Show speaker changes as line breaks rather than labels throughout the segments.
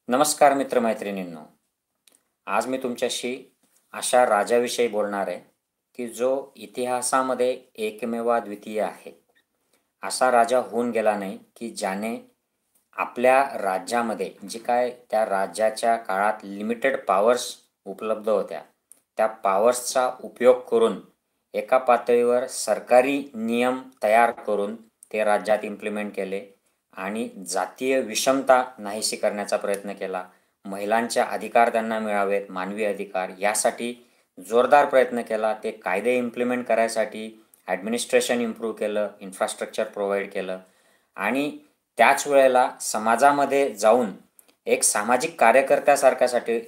नमस्कार मित्रमैत्रिणींनो. आज मी तुमच्याशी अशा राजाविषयी बोलणार आहे की जो इतिहासामध्ये एकमेवाद्वितीय आहे. असा राजा होऊन गेला नाही की ज्याने आपल्या राज्यामध्ये जी काय त्या राज्याच्या काळात लिमिटेड पॉवर्स उपलब्ध होत्या, त्या पॉवर्सचा उपयोग करून एका पातळीवर सरकारी नियम तयार करून ते राज्यात इम्प्लिमेंट केले आणि जातीय विषमता नाहीशी करण्याचा प्रयत्न केला. महिलांचे अधिकार त्यांना मिळावेत, मानवी अधिकार, यासाठी जोरदार प्रयत्न केला. ते कायदे इम्प्लिमेंट करायसाठी ॲडमिनिस्ट्रेशन इम्प्रूव्ह केलं, इन्फ्रास्ट्रक्चर प्रोव्हाइड केलं आणि त्याच वेळेला समाजामध्ये जाऊन एक सामाजिक कार्यकर्त्यासारख्यासाठी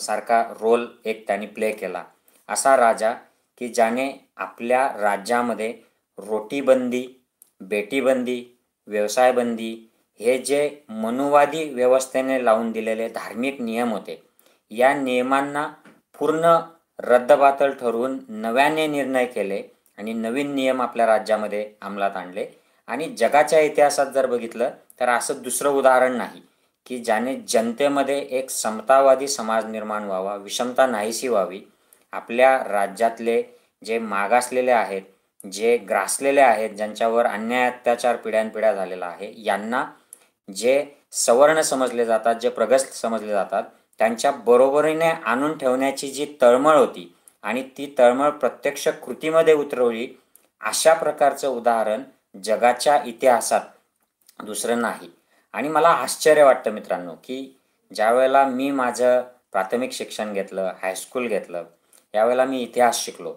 सारखा रोल एक त्यांनी प्ले केला. असा राजा की ज्याने आपल्या राज्यामध्ये रोटीबंदी, बेटीबंदी, व्यवसायबंदी हे जे मनुवादी व्यवस्थेने लावून दिलेले धार्मिक नियम होते, या नियमांना पूर्ण रद्दबातल ठरवून नव्याने निर्णय केले आणि नवीन नियम आपल्या राज्यामध्ये अंमलात आणले. आणि जगाच्या इतिहासात जर बघितलं तर असं दुसरं उदाहरण नाही की ज्याने जनतेमध्ये एक समतावादी समाज निर्माण व्हावा, विषमता नाहीशी व्हावी. आपल्या राज्यातले जे मागासलेले आहेत, जे ग्रासलेले आहेत, ज्यांच्यावर अन्याय अत्याचार पिढ्यानपिढ्या झालेला आहे, यांना जे सवर्ण समजले जातात, जे प्रगत समजले जातात, त्यांच्या बरोबरीने आणून ठेवण्याची जी तळमळ होती आणि ती तळमळ प्रत्यक्ष कृतीमध्ये उतरवली, अशा प्रकारचं उदाहरण जगाच्या इतिहासात दुसरं नाही. आणि मला आश्चर्य वाटतं मित्रांनो की ज्यावेळेला मी माझं प्राथमिक शिक्षण घेतलं, हायस्कूल घेतलं, यावेळेला मी इतिहास शिकलो.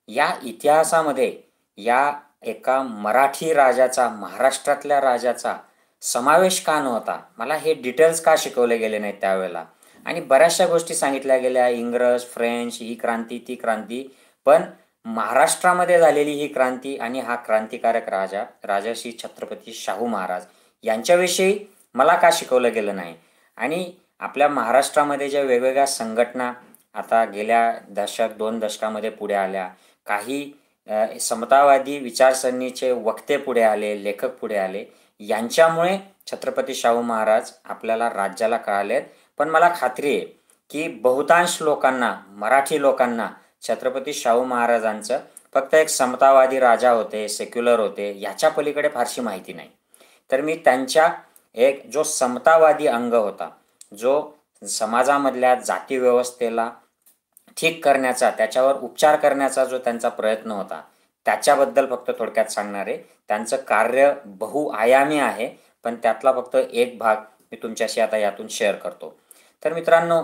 या इतिहासामध्ये या एका मराठी राजाचा, महाराष्ट्रातल्या राजाचा समावेश का नव्हता? मला हे डिटेल्स का शिकवले गेले नाहीत त्यावेळेला? आणि बऱ्याचशा गोष्टी सांगितल्या गेल्या, इंग्रज, फ्रेंच, ही क्रांती, ती क्रांती. पण महाराष्ट्रामध्ये झालेली ही क्रांती आणि हा क्रांतिकारक राजा, राजर्षी छत्रपती शाहू महाराज यांच्याविषयी मला का शिकवलं गेलं नाही? आणि आपल्या महाराष्ट्रामध्ये ज्या वेगवेगळ्या संघटना आता गेल्या दशक, 2 दशकामध्ये पुढे आल्या, काही समतावादी विचारसरणीचे वक्ते पुढे आले, लेखक पुढे आले, यांच्यामुळे छत्रपती शाहू महाराज आपल्याला राज्याला कळालेत. पण मला खात्री आहे की बहुतांश लोकांना, मराठी लोकांना छत्रपती शाहू महाराजांचं फक्त एक समतावादी राजा होते, सेक्युलर होते, ह्याच्या पलीकडे फारशी माहिती नाही. तर मी त्यांच्या एक जो समतावादी अंग होता, जो समाजामधल्या जातीव्यवस्थेला ठीक करण्याचा, त्याच्यावर उपचार करण्याचा जो त्यांचा प्रयत्न होता, त्याच्याबद्दल फक्त थोडक्यात सांगणार आहे. त्यांचं कार्य बहुआयामी आहे, पण त्यातला फक्त एक भाग मी तुमच्याशी आता यातून शेअर करतो. तर मित्रांनो,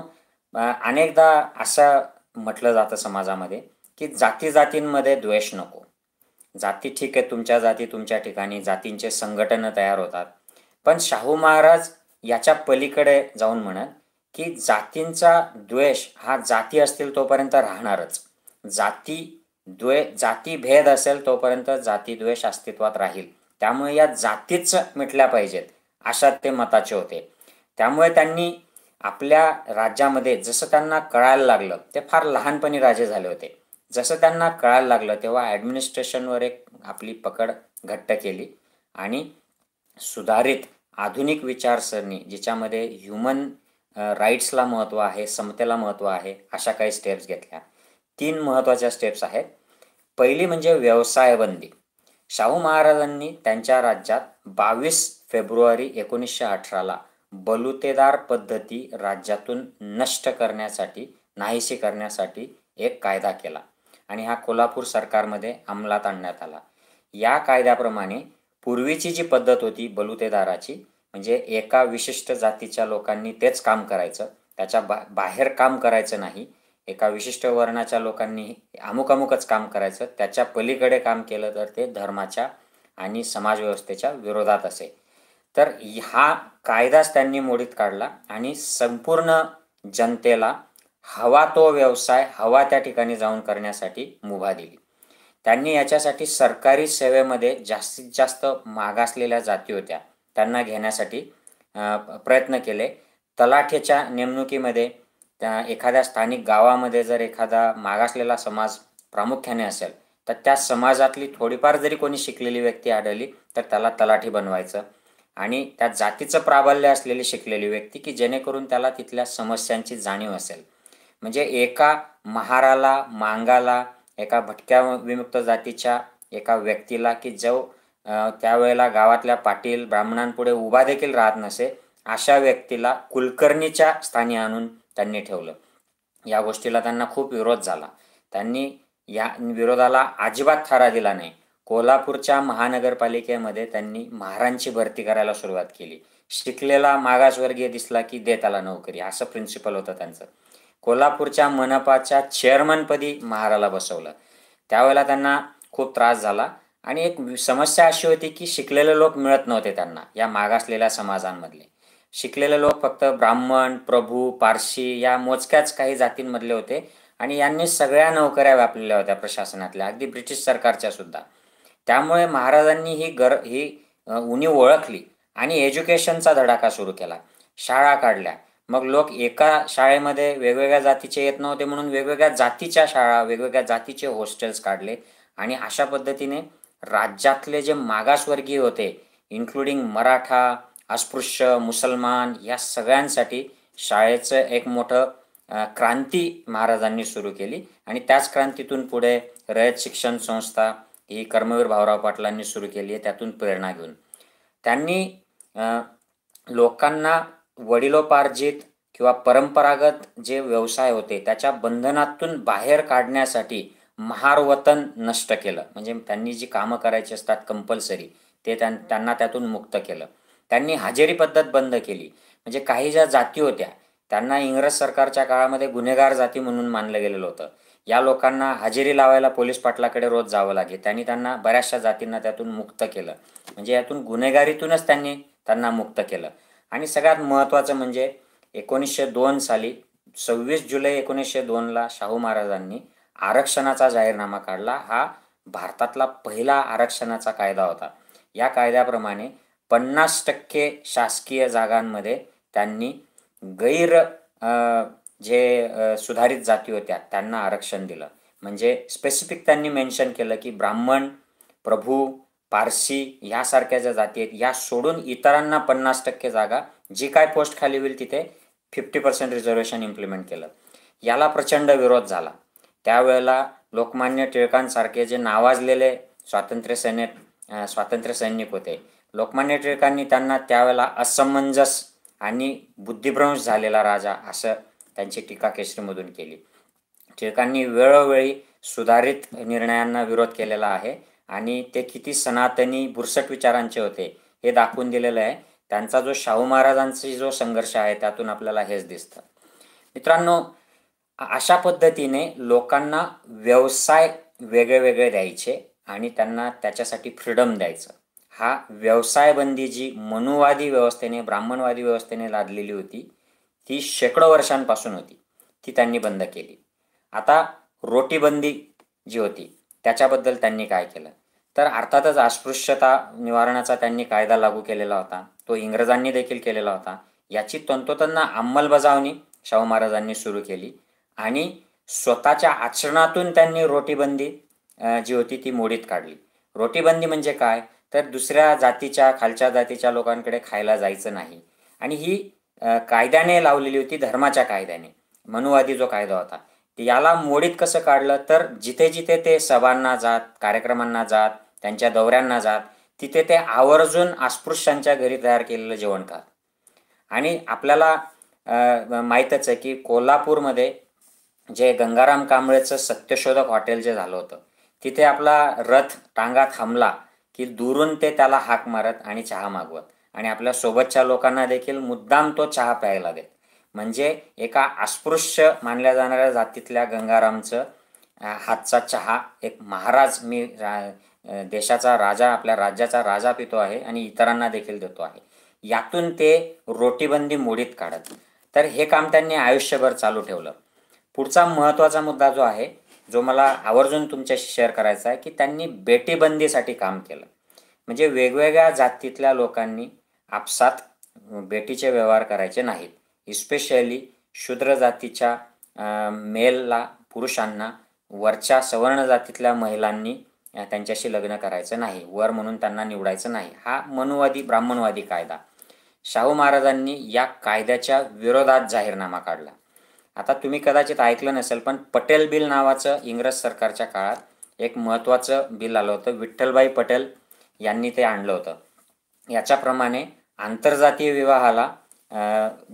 अनेकदा असं म्हटलं जातं समाजामध्ये की जाती-जातींमध्ये द्वेष नको. जाती ठीक आहे, तुमच्या जाती तुमच्या ठिकाणी, जातींचे संघटनं तयार होतात. पण शाहू महाराज याच्या पलीकडे जाऊन म्हणत की जातींचा द्वेष हा जाती असतील तोपर्यंत राहणारच. जातीभेद असेल तोपर्यंत जातीद्वेष अस्तित्वात राहील. त्यामुळे या जातीच मिटल्या पाहिजेत, अशा ते मताचे होते. त्यामुळे त्यांनी आपल्या राज्यामध्ये जसं त्यांना कळायला लागलं, ते फार लहानपणी राजे झाले होते. जसं त्यांना कळायला लागलं तेव्हा ॲडमिनिस्ट्रेशनवर एक आपली पकड घट्ट केली आणि सुधारित आधुनिक विचारसरणी, जिच्यामध्ये ह्युमन राईट्सला महत्त्व आहे, समतेला महत्त्व आहे, अशा काही स्टेप्स घेतल्या. 3 महत्त्वाच्या स्टेप्स आहेत. पहिली म्हणजे व्यवसाय बंदी. शाहू महाराजांनी त्यांच्या राज्यात 22 फेब्रुवारी 1918ला बलुतेदार पद्धती राज्यातून नष्ट करण्यासाठी, नाहीशी करण्यासाठी एक कायदा केला आणि हा कोल्हापूर सरकारमध्ये अंमलात आणण्यात आला. या कायद्याप्रमाणे पूर्वीची जी पद्धत होती बलुतेदाराची, म्हणजे एका विशिष्ट जातीच्या लोकांनी तेच काम करायचं, त्याच्या बाहेर काम करायचं नाही. एका विशिष्ट वर्णाच्या लोकांनी अमुक-अमुकच काम करायचं, त्याच्या पलीकडे काम केलं तर ते धर्माच्या आणि समाजव्यवस्थेच्या विरोधात असे. तर हा कायदाच त्यांनी मोडीत काढला आणि संपूर्ण जनतेला हवा तो व्यवसाय हवा त्या ठिकाणी जाऊन करण्यासाठी मुभा दिली. त्यांनी याच्यासाठी सरकारी सेवेमध्ये जास्तीत जास्त मागासलेल्या जाती होत्या, त्यांना घेण्यासाठी प्रयत्न केले. तलाठ्याच्या नेमणुकीमध्ये एखाद्या स्थानिक गावामध्ये जर एखादा मागासलेला समाज प्रामुख्याने असेल, तर त्या समाजातली थोडीफार जरी कोणी शिकलेली व्यक्ती आढळली तर त्याला तलाठी बनवायचं. आणि त्या जातीचं प्राबल्य असलेली शिकलेली व्यक्ती, की जेणेकरून त्याला तिथल्या समस्यांची जाणीव असेल. म्हणजे एका महाराला, मांगाला, एका भटक्या विमुक्त जातीच्या एका व्यक्तीला, की जो त्यावेळेला गावातल्या पाटील ब्राह्मणांपुढे उभा देखील राहत नसे, अशा व्यक्तीला कुलकर्णीच्या स्थानी आणून त्यांनी ठेवलं. या गोष्टीला त्यांना खूप विरोध झाला. त्यांनी या विरोधाला अजिबात थारा दिला नाही. कोल्हापूरच्या महानगरपालिकेमध्ये त्यांनी महारांची भरती करायला सुरुवात केली. शिकलेला मागासवर्गीय दिसला की दे त्याला नोकरी, असं प्रिन्सिपल होतं त्यांचं. कोल्हापूरच्या मनपाच्या चेअरमनपदी महाराला बसवलं. त्यावेळेला त्यांना खूप त्रास झाला आणि एक समस्या अशी होती की शिकलेले लोक मिळत नव्हते त्यांना, या मागासलेल्या समाजांमधले. शिकलेले लोक फक्त ब्राह्मण, प्रभू, पारशी या मोजक्याच काही जातींमधले होते आणि यांनी सगळ्या नोकऱ्या व्यापलेल्या होत्या प्रशासनातल्या, अगदी ब्रिटिश सरकारच्या सुद्धा. त्यामुळे महाराजांनी ही उणीव ओळखली आणि एज्युकेशनचा धडाका सुरू केला. शाळा काढल्या. मग लोक एका शाळेमध्ये वेगवेगळ्या जातीचे येत नव्हते म्हणून वेगवेगळ्या जातीच्या शाळा, वेगवेगळ्या जातीचे हॉस्टेल्स काढले आणि अशा पद्धतीने राज्यातले जे मागासवर्गीय होते, इन्क्लुडिंग मराठा, अस्पृश्य, मुसलमान, या सगळ्यांसाठी शाळेचं एक मोठं क्रांती महाराजांनी सुरू केली आणि त्याच क्रांतीतून पुढे रयत शिक्षण संस्था ही कर्मवीर भाऊराव पाटलांनी सुरू केली आहे, त्यातून प्रेरणा घेऊन. त्यांनी लोकांना वडिलोपार्जित किंवा परंपरागत जे व्यवसाय होते त्याच्या बंधनातून बाहेर काढण्यासाठी महारवतन नष्ट केलं. म्हणजे त्यांनी जी कामं करायची असतात कंपल्सरी, ते त्यांना त्यातून मुक्त केलं. त्यांनी हजेरी पद्धत बंद केली. म्हणजे काही ज्या जाती होत्या त्यांना इंग्रज सरकारच्या काळामध्ये गुन्हेगार जाती म्हणून मानलं गेलेलं होतं. या लोकांना हजेरी लावायला पोलीस पाटलाकडे रोज जावं लागे. त्यांना बऱ्याचशा जातींना त्यातून मुक्त केलं. म्हणजे यातून गुन्हेगारीतूनच त्यांना मुक्त केलं. आणि सगळ्यात महत्त्वाचं म्हणजे 1902 साली 26 जुलै 1902ला शाहू महाराजांनी आरक्षणाचा जाहीरनामा काढला. हा भारतातला पहिला आरक्षणाचा कायदा होता. या कायद्याप्रमाणे 50% शासकीय जागांमध्ये त्यांनी जे सुधारित जाती होत्या त्यांना आरक्षण दिलं. म्हणजे स्पेसिफिक त्यांनी मेन्शन केलं की ब्राह्मण, प्रभू, पारसी यासारख्या ज्या जाती आहेत या सोडून इतरांना 50% जागा, जी काय पोस्ट खाली होईल तिथे 50% रिझर्वेशन इम्प्लिमेंट केलं. याला प्रचंड विरोध झाला. त्यावेळेला लोकमान्य टिळकांसारखे जे नावाजलेले स्वातंत्र्य सैनिक होते, लोकमान्य टिळकांनी त्यांना त्यावेळेला असमंजस आणि बुद्धिभ्रंश झालेला राजा असं त्यांची टीका केसरीमधून केली. टिळकांनी वेळोवेळी सुधारित निर्णयांना विरोध केलेला आहे आणि ते किती सनातनी बुरसट विचारांचे होते हे दाखवून दिलेलं आहे. त्यांचा जो शाहू महाराजांचा जो संघर्ष आहे त्यातून आपल्याला हेच दिसतं. मित्रांनो, अशा पद्धतीने लोकांना व्यवसाय वेगळे वेगळे द्यायचे आणि त्यांना त्याच्यासाठी फ्रीडम द्यायचं. हा व्यवसायबंदी जी मनुवादी व्यवस्थेने, ब्राह्मणवादी व्यवस्थेने लादलेली होती, ती शेकडो वर्षांपासून होती, ती त्यांनी बंद केली. आता रोटीबंदी जी होती त्याच्याबद्दल त्यांनी काय केलं, तर अर्थातच अस्पृश्यता निवारणाचा त्यांनी कायदा लागू केलेला होता. तो इंग्रजांनी देखील केलेला होता. याची तंतोतंत अंमलबजावणी शाहू महाराजांनी सुरू केली आणि स्वतःच्या आचरणातून त्यांनी रोटीबंदी जी होती ती मोडीत काढली. रोटीबंदी म्हणजे काय, तर दुसऱ्या जातीच्या, खालच्या जातीच्या लोकांकडे खायला जायचं नाही. आणि ही कायद्याने लावलेली होती, धर्माच्या कायद्याने, मनुवादी जो कायदा होता. याला मोडीत कसं काढलं, तर जिथे जिथे ते सभांना जात, कार्यक्रमांना जात, त्यांच्या दौऱ्यांना जात, तिथे ते आवर्जून अस्पृश्यांच्या घरी तयार केलेलं जेवण खात. आणि आपल्याला माहीतच आहे की कोल्हापूरमध्ये जे गंगाराम कांबळेचं सत्यशोधक हॉटेल जे झालं होतं, तिथे आपला रथ टांगा थांबला की दुरून ते त्याला हाक मारत आणि चहा मागवत आणि आपल्या सोबतच्या लोकांना देखील मुद्दाम तो चहा प्यायला देत. म्हणजे एका अस्पृश्य मानल्या जाणाऱ्या जातीतल्या गंगारामचं हातचा चहा एक महाराज, मी देशाचा राजा, आपल्या राज्याचा राजा पितो आहे आणि इतरांना देखील देतो आहे, यातून ते रोटीबंदी मोडीत काढत. तर हे काम त्यांनी आयुष्यभर चालू ठेवलं. पुढचा महत्त्वाचा मुद्दा जो आहे, जो मला आवर्जून तुमच्याशी शेअर करायचा आहे, की त्यांनी बेटीबंदीसाठी काम केलं. म्हणजे वेगवेगळ्या जातीतल्या लोकांनी आपसात बेटीचे व्यवहार करायचे नाहीत. इस्पेशली शूद्र जातीच्या मेलला, पुरुषांना वरच्या सवर्ण जातीतल्या महिलांनी त्यांच्याशी लग्न करायचं नाही, वर म्हणून त्यांना निवडायचं नाही, हा मनुवादी ब्राह्मणवादी कायदा. शाहू महाराजांनी या कायद्याच्या विरोधात जाहीरनामा काढला. आता तुम्ही कदाचित ऐकलं नसेल, पण पटेल बिल नावाचं इंग्रज सरकारच्या काळात एक महत्त्वाचं बिल आलं होतं. विठ्ठलभाई पटेल यांनी ते आणलं होतं. याच्याप्रमाणे आंतरजातीय विवाहाला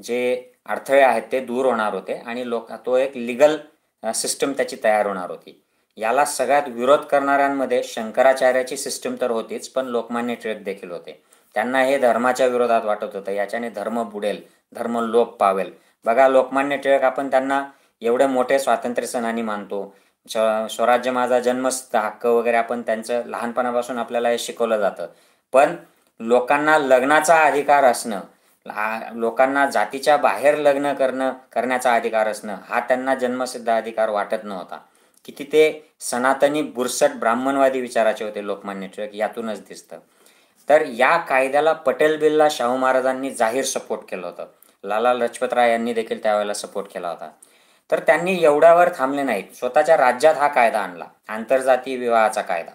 जे अडथळे आहेत ते दूर होणार होते आणि तो एक लीगल सिस्टम त्याची तयार होणार होती. याला सगळ्यात विरोध करणाऱ्यांमध्ये शंकराचार्याची सिस्टम तर होतीच, पण लोकमान्य टिळक देखील होते. त्यांना हे धर्माच्या विरोधात वाटत होतं. याच्याने धर्म बुडेल, धर्म लोप पावेल. बघा, लोकमान्य टिळक आपण त्यांना एवढे मोठे स्वातंत्र्य सेनानी मानतो. स्वराज्य माझा जन्मसिद्ध हक्क वगैरे आपण त्यांचं लहानपणापासून आपल्याला हे शिकवलं जातं. पण लोकांना लग्नाचा अधिकार असणं, लोकांना जातीच्या बाहेर लग्न करण्याचा अधिकार असणं हा त्यांना जन्मसिद्ध अधिकार वाटत नव्हता. किती ते सनातनी बुरसट ब्राह्मणवादी विचाराचे होते लोकमान्य टिळक, यातूनच दिसतं. तर या कायद्याला, पटेल बिलला शाहू महाराजांनी जाहीर सपोर्ट केलं होतं. लाला लजपतराय यांनी देखील त्यावेळेला सपोर्ट केला होता. तर त्यांनी एवढ्यावर थांबले नाहीत. स्वतःच्या राज्यात हा कायदा आणला, आंतरजातीय विवाहाचा कायदा.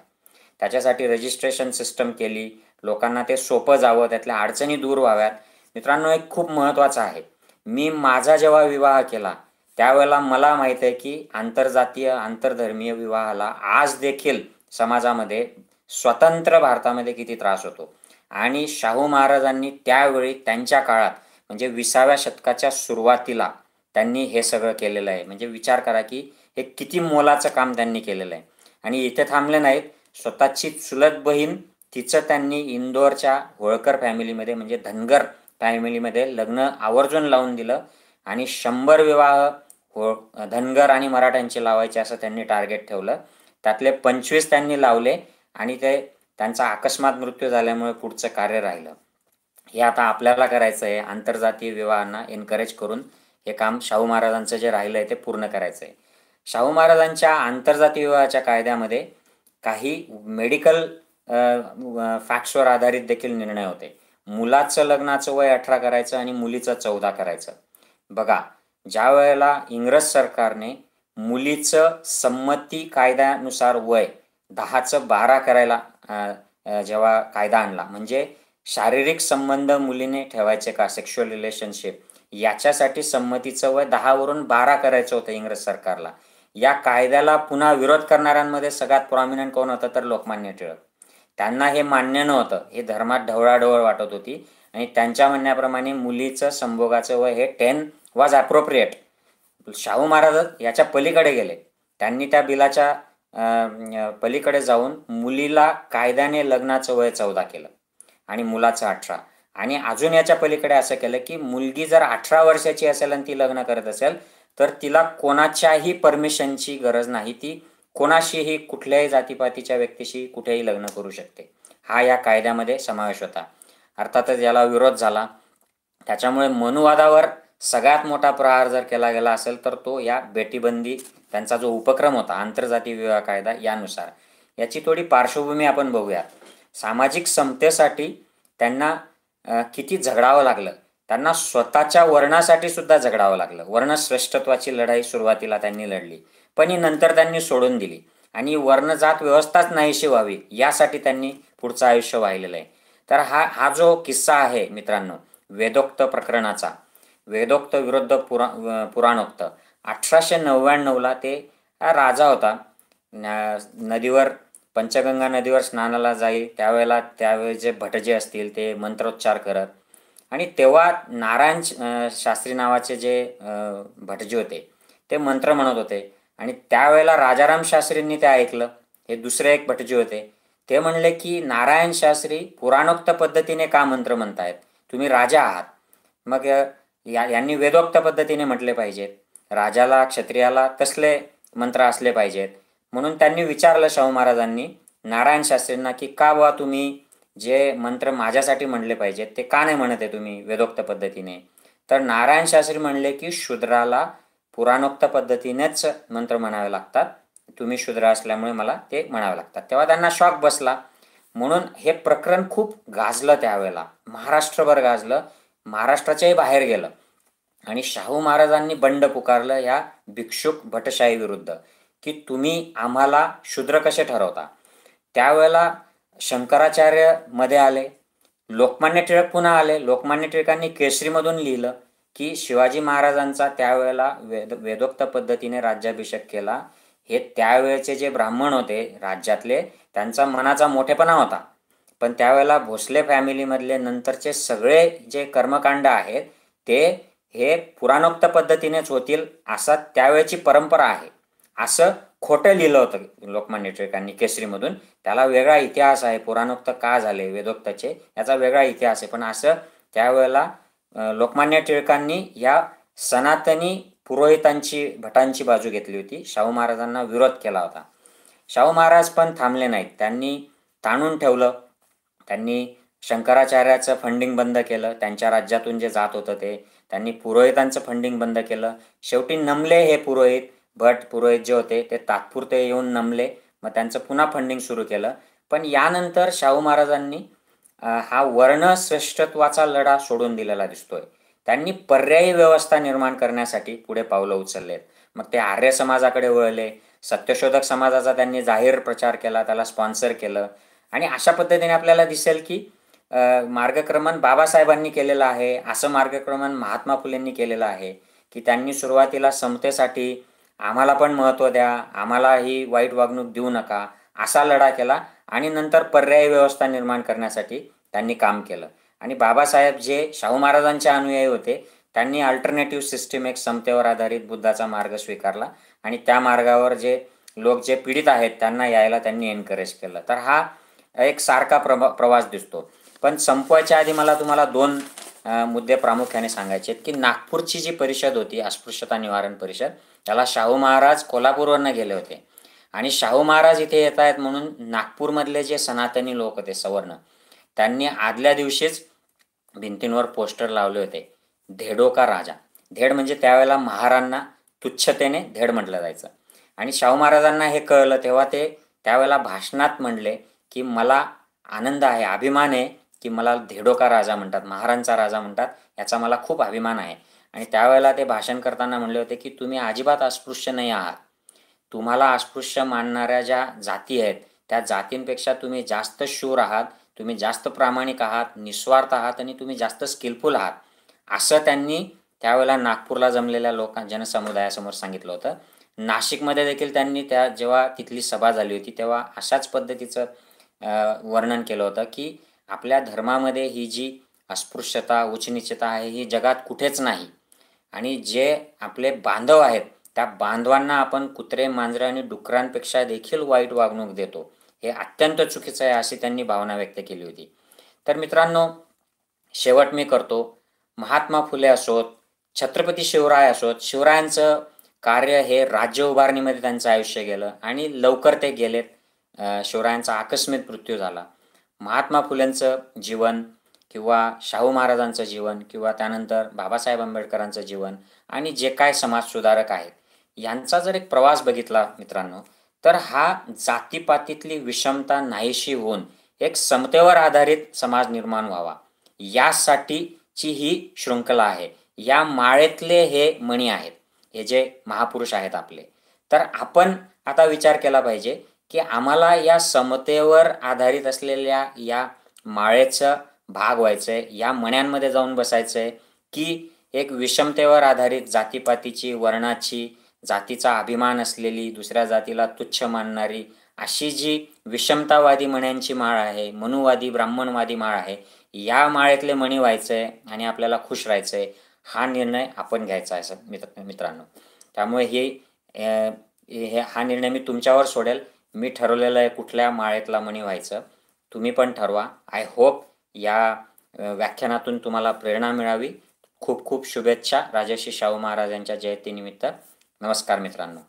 त्याच्यासाठी रजिस्ट्रेशन सिस्टम केली. लोकांना ते सोपं जावं, त्यातल्या अडचणी दूर व्हाव्यात. मित्रांनो, एक खूप महत्त्वाचं आहे. मी माझा जेव्हा विवाह केला त्यावेळेला मला माहीत आहे की आंतरजातीय, आंतरधर्मीय विवाहाला आज देखील समाजामध्ये, स्वतंत्र भारतामध्ये किती त्रास होतो. आणि शाहू महाराजांनी त्यावेळी त्यांच्या काळात, म्हणजे 20व्या शतकाच्या सुरुवातीला त्यांनी हे सगळं केलेलं आहे. म्हणजे विचार करा की हे किती मोलाचं काम त्यांनी केलेलं आहे. आणि इथे थांबले नाहीत. स्वतःची चुलत बहीण, तिचं त्यांनी इंदोरच्या होळकर फॅमिलीमध्ये, म्हणजे धनगर फॅमिलीमध्ये लग्न आवर्जून लावून दिलं. आणि 100 विवाह धनगर आणि मराठ्यांचे लावायचे असं त्यांनी टार्गेट ठेवलं. त्यातले 25 त्यांनी लावले आणि त्यांचा अकस्मात मृत्यू झाल्यामुळे पुढचं कार्य राहिलं. हे आता आपल्याला करायचं आहे. आंतरजातीय विवाहांना एनकरेज करून हे काम शाहू महाराजांचं जे राहिलं आहे ते पूर्ण करायचं आहे. शाहू महाराजांच्या आंतरजातीय विवाहाच्या कायद्यामध्ये काही मेडिकल फॅक्ट्सवर आधारित देखील निर्णय होते. मुलाचं लग्नाचं वय 18 करायचं आणि मुलीचं 14 करायचं. बघा, ज्या वेळेला इंग्रज सरकारने मुलीचं संमती कायद्यानुसार वय 10चं 12 करायला जेव्हा कायदा आणला, म्हणजे शारीरिक संबंध मुलीने ठेवायचे का, सेक्शुअल रिलेशनशिप, याच्यासाठी संमतीचं वय 10वरून 12 करायचं होतं इंग्रज सरकारला. या कायद्याला पुन्हा विरोध करणाऱ्यांमध्ये सगळ्यात प्रॉमिनंट कोण होतं तर लोकमान्य टिळक. त्यांना हे मान्य नव्हतं. हे धर्मात ढवळाढवळ वाटत होती आणि त्यांच्या म्हणण्याप्रमाणे मुलीचं संभोगाचं वय हे 10 वॉज ॲप्रोप्रिएट. शाहू महाराज याच्या पलीकडे गेले. त्यांनी त्या बिलाच्या पलीकडे जाऊन मुलीला कायद्याने लग्नाचं वय 14 केलं आणि मुलाचं 18. आणि अजून याच्या पलीकडे असं केलं की मुलगी जर 18 वर्षाची असेल आणि ती लग्न करत असेल तर तिला कोणाच्याही परमिशनची गरज नाही. ती कोणाशीही, कुठल्याही जातीपातीच्या व्यक्तीशी कुठेही लग्न करू शकते. हा या कायद्यामध्ये समावेश होता. अर्थातच याला विरोध झाला. त्याच्यामुळे मनुवादावर सगळ्यात मोठा प्रहार जर केला गेला असेल तर तो या बेटीबंदी, त्यांचा जो उपक्रम होता आंतरजातीय विवाह कायदा यानुसार. याची थोडी पार्श्वभूमी आपण बघूयात. सामाजिक समतेसाठी त्यांना किती झगडावं लागलं. त्यांना स्वतःच्या वर्णासाठी सुद्धा झगडावं लागलं. वर्णश्रेष्ठत्वाची लढाई सुरुवातीला त्यांनी लढली, पण ही नंतर त्यांनी सोडून दिली आणि वर्णजात व्यवस्थाच नाहीशी व्हावी यासाठी त्यांनी पुढचं आयुष्य वाहिलेलं आहे. तर हा जो किस्सा आहे मित्रांनो, वेदोक्त प्रकरणाचा, वेदोक्त विरुद्ध पुराणोक्त, 1899ला ते राजा होता. नदीवर, पंचगंगा नदीवर स्नानाला जाईल त्यावेळी जे भटजे असतील ते मंत्रोच्चार करत, आणि तेव्हा नारायण शास्त्री नावाचे जे भटजी होते ते मंत्र म्हणत होते. आणि त्यावेळेला राजाराम शास्त्रींनी ते ऐकलं. हे दुसरे एक भटजी होते. ते म्हणले की नारायण शास्त्री पुराणोक्त पद्धतीने का मंत्र म्हणतायत, तुम्ही राजा आहात, मग यांनी वेदोक्त पद्धतीने म्हटले पाहिजेत. राजाला, क्षत्रियाला तसले मंत्र असले पाहिजेत. म्हणून त्यांनी विचारलं शाहू महाराजांनी नारायण शास्त्रींना की का बुवा तुम्ही जे मंत्र माझ्यासाठी म्हणले पाहिजेत ते का नाही म्हणत आहे तुम्ही वेदोक्त पद्धतीने. तर नारायण शास्त्री म्हणले की शूद्राला पुराणोक्त पद्धतीनेच मंत्र म्हणावे लागतात, तुम्ही शूद्र असल्यामुळे मला ते म्हणावे लागतात. तेव्हा त्यांना शॉक बसला. म्हणून हे प्रकरण खूप गाजलं त्यावेळेला, महाराष्ट्रभर गाजलं, महाराष्ट्राच्याही बाहेर गेलं. आणि शाहू महाराजांनी बंड पुकारलं या भिक्षुक भटशाही विरुद्ध की तुम्ही आम्हाला शूद्र कसे ठरवता. त्यावेळेला शंकराचार्य मध्ये आले, लोकमान्य टिळक पुन्हा आले. लोकमान्य टिळकांनी केसरीमधून लिहिलं की शिवाजी महाराजांचा त्यावेळेला वेदोक्त पद्धतीने राज्याभिषेक केला. हे त्यावेळेचे जे ब्राह्मण होते राज्यातले, त्यांचा मनाचा मोठेपणा होता. पण त्यावेळेला भोसले फॅमिलीमधले नंतरचे सगळे जे कर्मकांड आहेत ते हे पुराणोक्त पद्धतीनेच होतील असा त्यावेळची परंपरा आहे, असं खोटं लिहिलं होतं लोकमान्य टिळकांनी केसरीमधून. त्याला वेगळा इतिहास आहे, पुराणोक्त का झाले वेदोक्तचे याचा वेगळा इतिहास आहे. पण असं त्यावेळेला लोकमान्य टिळकांनी या सनातनी पुरोहितांची भटांची बाजू घेतली होती, शाहू महाराजांना विरोध केला होता. शाहू महाराज पण थांबले नाहीत, त्यांनी ताणून ठेवलं. त्यांनी शंकराचार्याचं फंडिंग बंद केलं, त्यांच्या राज्यातून जे जात होतं ते. त्यांनी पुरोहितांचं फंडिंग बंद केलं. शेवटी नमले हे पुरोहित, भट पुरोहित जे होते ते तात्पुरते येऊन नमले. मग त्यांचं पुन्हा फंडिंग सुरू केलं. पण यानंतर शाहू महाराजांनी हा वर्णश्रेष्ठत्वाचा लढा सोडून दिलेला दिसतोय. त्यांनी पर्यायी व्यवस्था निर्माण करण्यासाठी पुढे पावलं उचललेत. मग ते आर्य समाजाकडे वळले, सत्यशोधक समाजाचा त्यांनी जाहीर प्रचार केला, त्याला स्पॉन्सर केलं. आणि अशा पद्धतीने आपल्याला दिसेल की मार्गक्रमण बाबासाहेबांनी केलेलं आहे, असं मार्गक्रमण महात्मा फुलेंनी केलेलं आहे की त्यांनी सुरुवातीला समतेसाठी आम्हाला पण महत्त्व द्या, आम्हाला ही वाईट वागणूक देऊ नका असा लढा केला. आणि नंतर पर्यायी व्यवस्था निर्माण करण्यासाठी त्यांनी काम केलं. आणि बाबासाहेब जे शाहू महाराजांचे अनुयायी होते त्यांनी अल्टरनेटिव्ह सिस्टीम, एक समतेवर आधारित बुद्धाचा मार्ग स्वीकारला आणि त्या मार्गावर जे लोक जे पीडित आहेत त्यांना यायला त्यांनी एनकरेज केलं. तर हा एक सारखा प्रवास दिसतो. पण संपवायच्या आधी मला तुम्हाला दोन मुद्दे प्रामुख्याने सांगायचे आहेत की नागपूरची जी परिषद होती, अस्पृश्यता निवारण परिषद, त्याला शाहू महाराज कोल्हापूरवरनं गेले होते. आणि शाहू महाराज इथे येत आहेत म्हणून नागपूरमधले जे सनातनी लोक होते, सवर्ण, त्यांनी आदल्या दिवशीच भिंतींवर पोस्टर लावले होते, धेडो का राजा. धेड म्हणजे त्यावेळेला महारांना तुच्छतेने धेड म्हटलं जायचं. आणि शाहू महाराजांना हे कळलं तेव्हा ते त्यावेळेला भाषणात म्हणले की मला आनंद आहे, अभिमान आहे की मला धेडो का राजा म्हणतात, महारांचा राजा म्हणतात, याचा मला खूप अभिमान आहे. आणि त्यावेळेला ते भाषण करताना म्हणले होते की तुम्ही अजिबात अस्पृश्य नाही आहात. तुम्हाला अस्पृश्य मानणाऱ्या ज्या जाती आहेत त्या जातींपेक्षा तुम्ही जास्त शूर आहात, तुम्ही जास्त प्रामाणिक आहात, निस्वार्थ आहात आणि तुम्ही जास्त स्किलफुल आहात, असं त्यांनी त्यावेळेला नागपूरला जमलेल्या जनसमुदायासमोर सांगितलं होतं. नाशिकमध्ये देखील त्यांनी जेव्हा तिथली सभा झाली होती तेव्हा अशाच पद्धतीचं वर्णन केलं होतं की आपल्या धर्मामध्ये ही जी अस्पृश्यता, उच्चनीचता आहे ही जगात कुठेच नाही. आणि जे आपले बांधव आहेत त्या बांधवांना आपण कुत्रे, मांजरे आणि डुकरांपेक्षा देखील वाईट वागणूक देतो, हे अत्यंत चुकीचं आहे, अशी त्यांनी भावना व्यक्त केली होती. तर मित्रांनो, शेवट मी करतो. महात्मा फुले असोत, छत्रपती शिवराय असोत, शिवरायांचं कार्य हे राज्य उभारणीमध्ये त्यांचं आयुष्य गेलं आणि लवकर ते गेलेत. शिवरायांचा आकस्मिक मृत्यू झाला. महात्मा फुलेंचं जीवन किंवा शाहू महाराजांचं जीवन किंवा त्यानंतर बाबासाहेब आंबेडकरांचं जीवन आणि जे काय समाजसुधारक आहेत यांचा जर एक प्रवास बघितला मित्रांनो, तर हा जातीपातीतली विषमता नाहीशी होऊन एक समतेवर आधारित समाज निर्माण व्हावा यासाठीची ही शृंखला आहे. या माळेतले हे मणी आहेत, हे जे महापुरुष आहेत आपले. तर आपण आता विचार केला पाहिजे की आम्हाला या समतेवर आधारित असलेल्या या माळेचं भाग व्हायचंय, या मण्यांमध्ये जाऊन बसायचंय की एक विषमतेवर आधारित जातीपातीची, वर्णाची, जातीचा अभिमान असलेली, दुसऱ्या जातीला तुच्छ मानणारी अशी जी विषमतावादी मण्यांची माळ आहे, मनुवादी, ब्राह्मणवादी माळ आहे, या माळेतले मणी व्हायचंय आणि आपल्याला खुश राहायचंय, हा निर्णय आपण घ्यायचा आहे मित्रांनो. त्यामुळे हा निर्णय मी तुमच्यावर सोडेल. मी ठरवलेलं आहे कुठल्या माळेतला मणी व्हायचं, तुम्ही पण ठरवा. आय होप या व्याख्यानातून तुम्हाला प्रेरणा मिळावी. खूप खूप शुभेच्छा राजर्षी शाहू महाराजांच्या जयंतीनिमित्त. नमस्कार मित्रांनो.